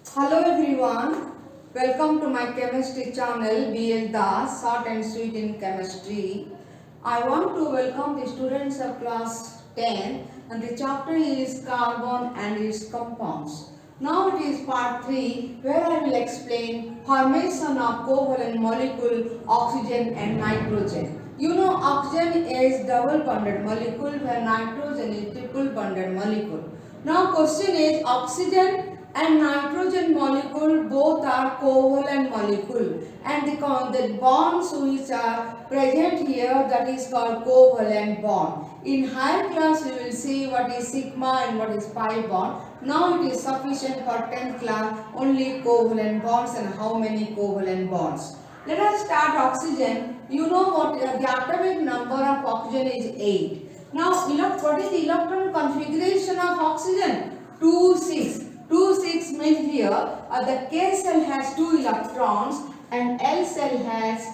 Hello everyone, welcome to my chemistry channel BL Das, Short and Sweet in Chemistry. I want to welcome the students of class 10 and the chapter is carbon and its compounds. Now it is part 3 where I will explain formation of covalent molecule oxygen and nitrogen. You know oxygen is double bonded molecule where nitrogen is triple bonded molecule. Now question is oxygen and nitrogen molecule both are covalent molecule and the bonds which are present here that is called covalent bond. In higher class we will see what is sigma and what is pi bond. Now it is sufficient for 10th class only covalent bonds and how many covalent bonds. Let us start oxygen. You know what the atomic number of oxygen is 8. Now what is the electron configuration of oxygen? 2 6. 2 6 means here the K cell has 2 electrons and L cell has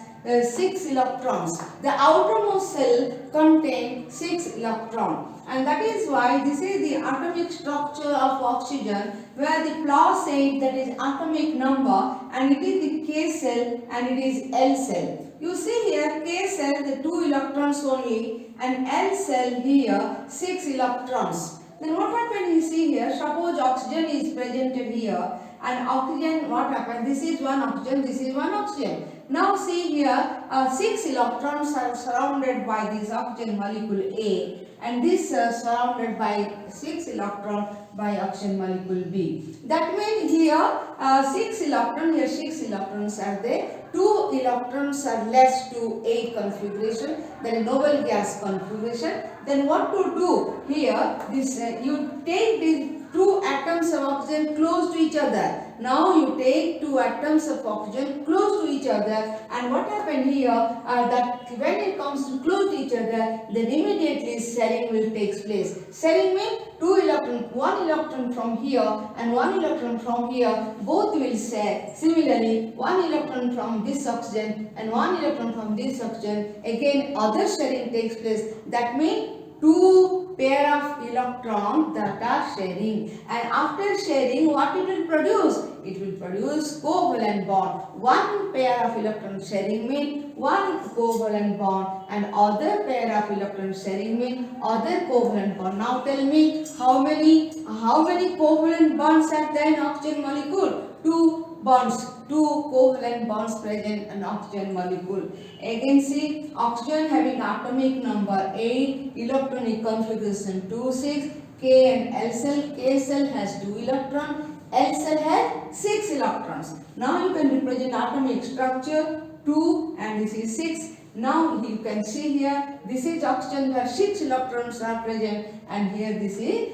6 electrons. The outermost cell contains 6 electrons and that is why this is the atomic structure of oxygen where the plus 8 that is atomic number and it is the K cell and it is L cell. You see here K cell the 2 electrons only and L cell here 6 electrons. Then what happened you see here, suppose oxygen is presented here and oxygen what happened, this is one oxygen, this is one oxygen. Now see here 6 electrons are surrounded by this oxygen molecule A and this surrounded by 6 electron by oxygen molecule B. That means here 6 electrons, here 6 electrons are there. 2 electrons are less to A configuration, that is noble gas configuration. Then what to do here, this you take these 2 atoms of oxygen close to each other. Now you take 2 atoms of oxygen close to each other and what happened here that when it comes to close to each other then immediately sharing will take place. Sharing means 2 electrons, 1 electron from here and 1 electron from here both will share. Similarly 1 electron from this oxygen and 1 electron from this oxygen again other sharing takes place. That means 2 pair of electrons that are sharing and after sharing what it will produce? It will produce covalent bond. 1 pair of electrons sharing means 1 covalent bond and other pair of electrons sharing means other covalent bond. Now tell me how many covalent bonds are there in oxygen molecule? 2 bonds, 2 covalent bonds present in oxygen molecule. Again see oxygen having atomic number 8, electronic configuration 2 6, K and L cell. K cell has 2 electrons, L cell has 6 electrons. Now you can represent atomic structure 2 and this is 6. Now you can see here this is oxygen where 6 electrons are present and here this is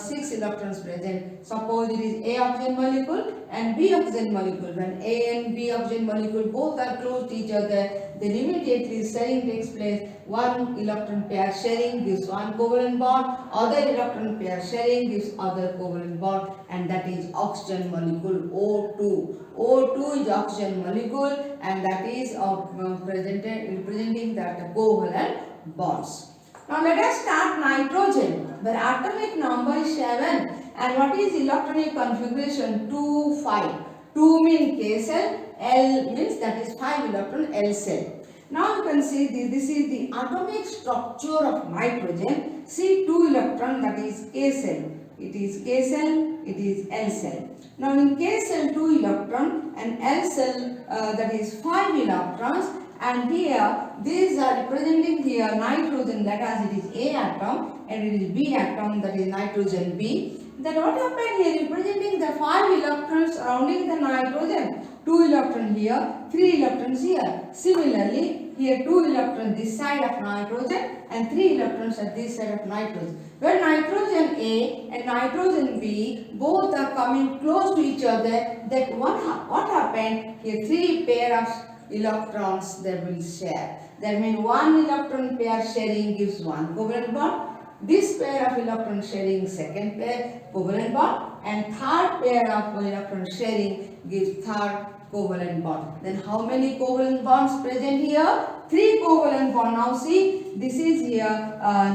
6 electrons present. Suppose it is A oxygen molecule and B oxygen molecule. When A and B oxygen molecule both are close to each other then immediately sharing takes place. 1 electron pair sharing gives 1 covalent bond, other electron pair sharing gives other covalent bond and that is oxygen molecule O2. O2 is oxygen molecule and that is representing that covalent bonds. Now let us start nitrogen where atomic number is 7 and what is electronic configuration 2 5. 2 means K cell, L means that is 5 electron L cell. Now you can see this is the atomic structure of nitrogen. See 2 electron that is K cell. It is K cell, it is L cell. Now in K cell 2 electron and L cell that is 5 electrons and here these are representing here nitrogen that as it is A atom and it is B atom that is nitrogen B. Then what happened here representing the 5 electrons surrounding the nitrogen. 2 electrons here, 3 electrons here. Similarly here 2 electrons this side of nitrogen and 3 electrons at this side of nitrogen. Where nitrogen A and nitrogen B both are coming close to each other, that what happened here 3 pair of electrons they will share. That means 1 electron pair sharing gives 1 covalent bond. This pair of electron sharing second pair covalent bond and third pair of electron sharing gives third covalent bond. Then how many covalent bonds present here? 3 covalent bonds. Now see, this is here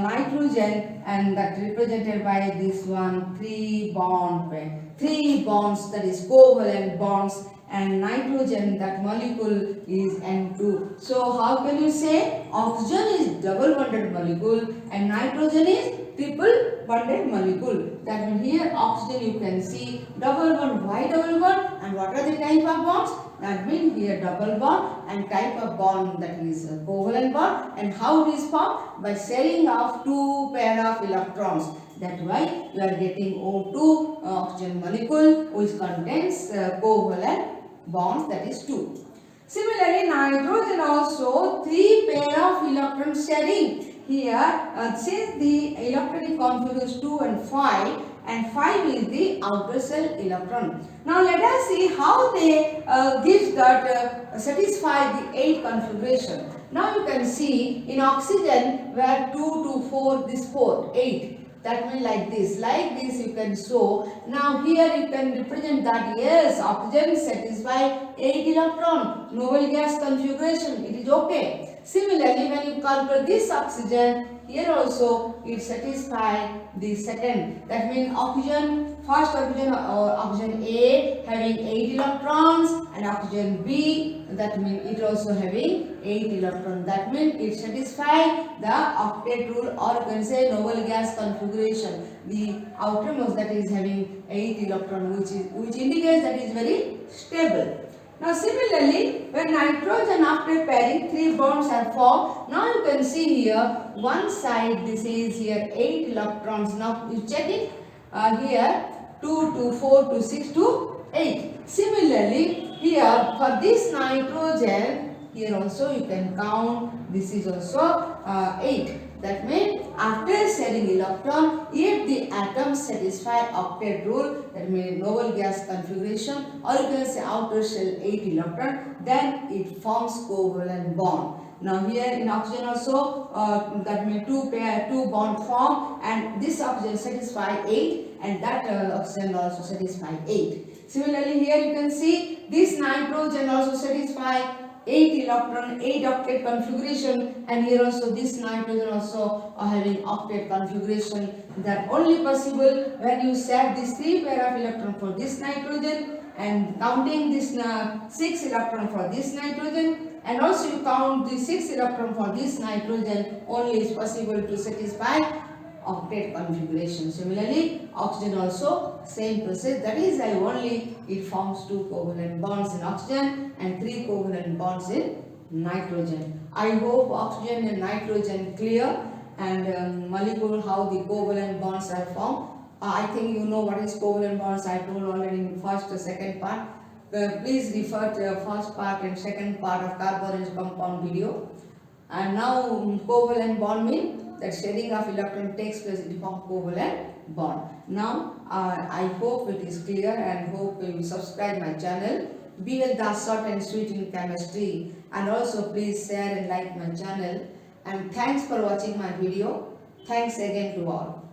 nitrogen, and that represented by this one 3 bond pair. 3 bonds, that is covalent bonds, and nitrogen, that molecule is N2. So how can you say oxygen is double bonded molecule and nitrogen is triple bonded molecule? That means here oxygen you can see double bond. Why double bond? And what are the type of bonds? That means here double bond, and type of bond, that is a covalent bond. And how it is formed? By sharing of 2 pair of electrons. That's why you are getting O2 oxygen molecule which contains covalent bonds, that is 2. Similarly, nitrogen also 3 pair of electron sharing. Here, since the electronic configuration is 2 and 5, and 5 is the outer shell electron. Now let us see how they give that satisfy the 8 configuration. Now you can see in oxygen where 2 to 4, this 4, 8. That means like this you can show. Now here you can represent that yes, oxygen satisfy 8 electron, noble gas configuration, it is okay. Similarly, when you calculate this oxygen, here also it satisfy the second. That means oxygen, first oxygen or oxygen A having 8 electrons, and oxygen B, that means it also having 8 electrons. That means it satisfy the octet rule, or you can say noble gas configuration. The outermost, that is having 8 electrons, which indicates that is very stable. Now similarly, when nitrogen after pairing 3 bonds are formed, now you can see here one side, this is here 8 electrons. Now you check it here 2 to 4 to 6 to 8. Similarly, here for this nitrogen, here also you can count, this is also 8. That means after sharing electron, if the atoms satisfy octet rule, that means noble gas configuration, or you can say outer shell 8 electron, then it forms covalent bond. Now here in oxygen also, that means 2 bond form, and this oxygen satisfy 8, and that oxygen also satisfy 8. Similarly, here you can see this nitrogen also satisfy 8 electron, 8 octet configuration, and here also this nitrogen also having octet configuration. That only possible when you share these 3 pair of electron for this nitrogen, and counting this 6 electron for this nitrogen, and also you count the 6 electron for this nitrogen, only is possible to satisfy octet configuration. Similarly, oxygen also same process, that is why only it forms 2 covalent bonds in oxygen and 3 covalent bonds in nitrogen. I hope oxygen and nitrogen clear, and molecule how the covalent bonds are formed. I think you know what is covalent bonds. I told already in first or second part. Please refer to first part and second part of carbon compound video. And now covalent bond means that sharing of electron takes place in form covalent bond. Now I hope it is clear, and hope you will subscribe my channel BL Das Short and Sweet in Chemistry, and also please share and like my channel, and thanks for watching my video. Thanks again to all.